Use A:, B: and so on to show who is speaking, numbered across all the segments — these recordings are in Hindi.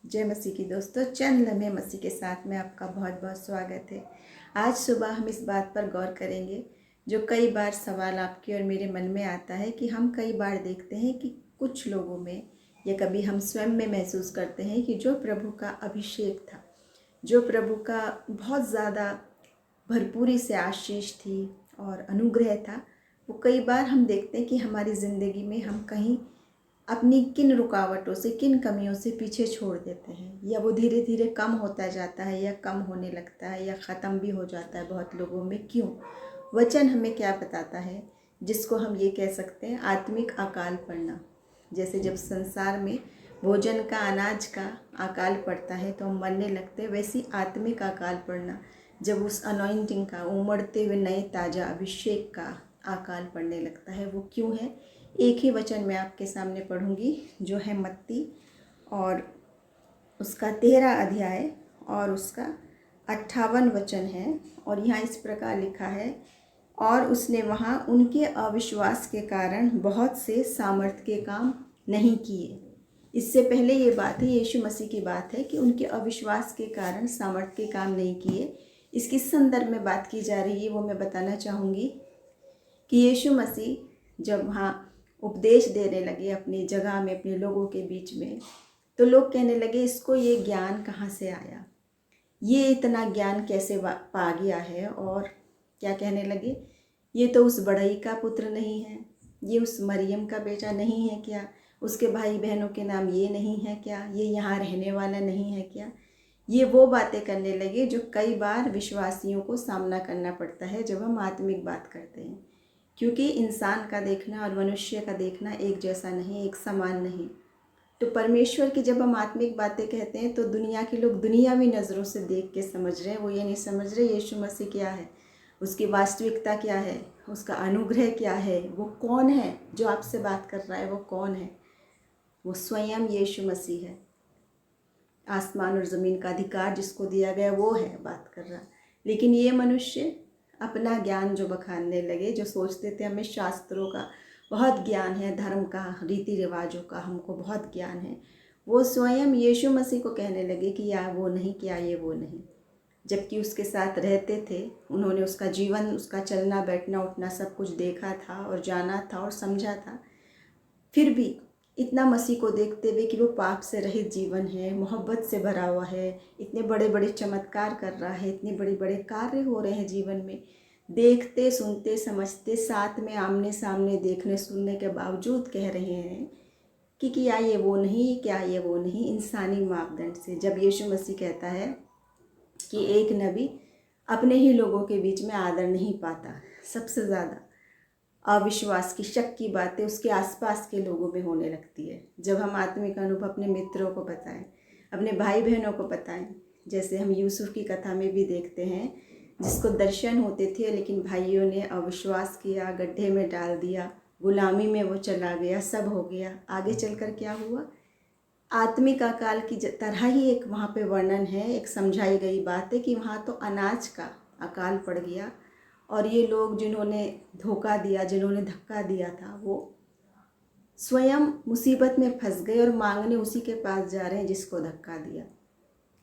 A: जय मसीह की दोस्तों, चंद लम्हे मसीह के साथ में आपका बहुत बहुत स्वागत है। आज सुबह हम इस बात पर गौर करेंगे जो कई बार सवाल आपके और मेरे मन में आता है कि हम कई बार देखते हैं कि कुछ लोगों में या कभी हम स्वयं में महसूस करते हैं कि जो प्रभु का अभिषेक था, जो प्रभु का बहुत ज़्यादा भरपूरी से आशीष थी और अनुग्रह था, वो कई बार हम देखते हैं कि हमारी ज़िंदगी में हम कहीं अपनी किन रुकावटों से, किन कमियों से पीछे छोड़ देते हैं, या वो धीरे धीरे कम होता जाता है या कम होने लगता है या ख़त्म भी हो जाता है बहुत लोगों में। क्यों? वचन हमें क्या बताता है, जिसको हम ये कह सकते हैं आत्मिक अकाल पड़ना। जैसे जब संसार में भोजन का, अनाज का अकाल पड़ता है तो हम मरने लगते हैं, वैसी आत्मिक अकाल पड़ना जब उस अनॉइंटिंग का, उमड़ते हुए नए ताज़ा अभिषेक का अकाल पड़ने लगता है, वो क्यों है? एक ही वचन मैं आपके सामने पढ़ूंगी जो है मत्ती और उसका 13 अध्याय और उसका 58 वचन है। और यहाँ इस प्रकार लिखा है, और उसने वहाँ उनके अविश्वास के कारण बहुत से सामर्थ के काम नहीं किए। इससे पहले ये बात है, यीशु मसीह की बात है कि उनके अविश्वास के कारण सामर्थ के काम नहीं किए। इसकी संदर्भ में बात की जा रही है, वो मैं बताना चाहूँगी कि यीशु मसीह जब वहाँ उपदेश देने लगे अपनी जगह में, अपने लोगों के बीच में, तो लोग कहने लगे इसको ये ज्ञान कहाँ से आया, ये इतना ज्ञान कैसे पा गया है। और क्या कहने लगे, ये तो उस बढ़ई का पुत्र नहीं है, ये उस मरियम का बेटा नहीं है क्या, उसके भाई बहनों के नाम ये नहीं है क्या, ये यहाँ रहने वाला नहीं है क्या। ये वो बातें करने लगे जो कई बार विश्वासियों को सामना करना पड़ता है जब हम आत्मिक बात करते हैं, क्योंकि इंसान का देखना और मनुष्य का देखना एक जैसा नहीं, एक समान नहीं। तो परमेश्वर की जब हम आत्मिक बातें कहते हैं तो दुनिया के लोग दुनियावी नज़रों से देख के समझ रहे हैं, वो ये नहीं समझ रहे यीशु मसीह क्या है, उसकी वास्तविकता क्या है, उसका अनुग्रह क्या है, वो कौन है जो आपसे बात कर रहा है, वो कौन है? वो स्वयं यीशु मसीह है। आसमान और ज़मीन का अधिकार जिसको दिया गया वो है बात कर रहा। लेकिन ये मनुष्य अपना ज्ञान जो बखानने लगे, जो सोचते थे हमें शास्त्रों का बहुत ज्ञान है, धर्म का, रीति रिवाजों का हमको बहुत ज्ञान है, वो स्वयं यीशु मसीह को कहने लगे कि या वो नहीं, क्या ये वो नहीं। जबकि उसके साथ रहते थे, उन्होंने उसका जीवन, उसका चलना बैठना उठना सब कुछ देखा था और जाना था और समझा था। फिर भी इतना मसीह को देखते हुए कि वो पाप से रहित जीवन है, मोहब्बत से भरा हुआ है, इतने बड़े बड़े चमत्कार कर रहा है, इतने बड़े बड़े कार्य हो रहे हैं जीवन में, देखते सुनते समझते साथ में आमने सामने देखने सुनने के बावजूद कह रहे हैं कि क्या ये वो नहीं, क्या ये वो नहीं, इंसानी मापदंड से। जब यीशु मसीह कहता है कि एक नबी अपने ही लोगों के बीच में आदर नहीं पाता, सबसे ज़्यादा अविश्वास की, शक की बातें उसके आसपास के लोगों में होने लगती है। जब हम आत्मिक अनुभव अपने मित्रों को बताएं, अपने भाई बहनों को बताएं, जैसे हम यूसुफ की कथा में भी देखते हैं, जिसको दर्शन होते थे लेकिन भाइयों ने अविश्वास किया, गड्ढे में डाल दिया, गुलामी में वो चला गया, सब हो गया। आगे चलकर क्या हुआ? आत्मिक अकाल की तरह ही एक वहाँ पे वर्णन है, एक समझाई गई बात है कि वहाँ तो अनाज का अकाल पड़ गया और ये लोग जिन्होंने धोखा दिया, जिन्होंने धक्का दिया था, वो स्वयं मुसीबत में फंस गए और मांगने उसी के पास जा रहे हैं जिसको धक्का दिया।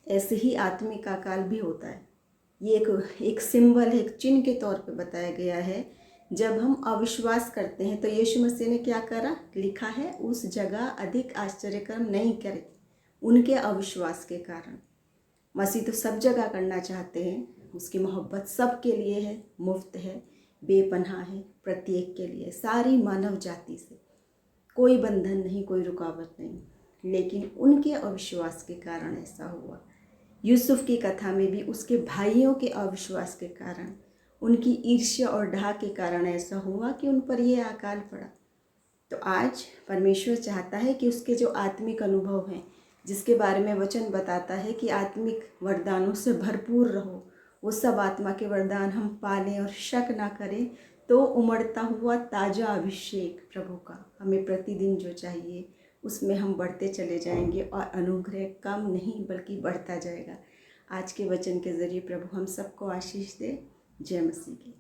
A: ऐसे ही आत्मिक अकाल भी होता है। ये एक सिंबल है, एक चिन्ह के तौर पे बताया गया है। जब हम अविश्वास करते हैं तो यीशु मसीह ने क्या करा? लिखा है, उस जगह अधिक आश्चर्यकर्म नहीं करे उनके अविश्वास के कारण। मसीह तो सब जगह करना चाहते हैं, उसकी मोहब्बत सब के लिए है, मुफ्त है, बेपनाह है, प्रत्येक के लिए, सारी मानव जाति से कोई बंधन नहीं, कोई रुकावट नहीं। लेकिन उनके अविश्वास के कारण ऐसा हुआ। यूसुफ की कथा में भी उसके भाइयों के अविश्वास के कारण, उनकी ईर्ष्या और ढा के कारण ऐसा हुआ कि उन पर यह अकाल पड़ा। तो आज परमेश्वर चाहता है कि उसके जो आत्मिक अनुभव हैं, जिसके बारे में वचन बताता है कि आत्मिक वरदानों से भरपूर रहो, वो सब आत्मा के वरदान हम पालें और शक ना करें, तो उमड़ता हुआ ताज़ा अभिषेक प्रभु का हमें प्रतिदिन जो चाहिए उसमें हम बढ़ते चले जाएंगे और अनुग्रह कम नहीं बल्कि बढ़ता जाएगा। आज के वचन के ज़रिए प्रभु हम सबको आशीष दे। जय मसीह की।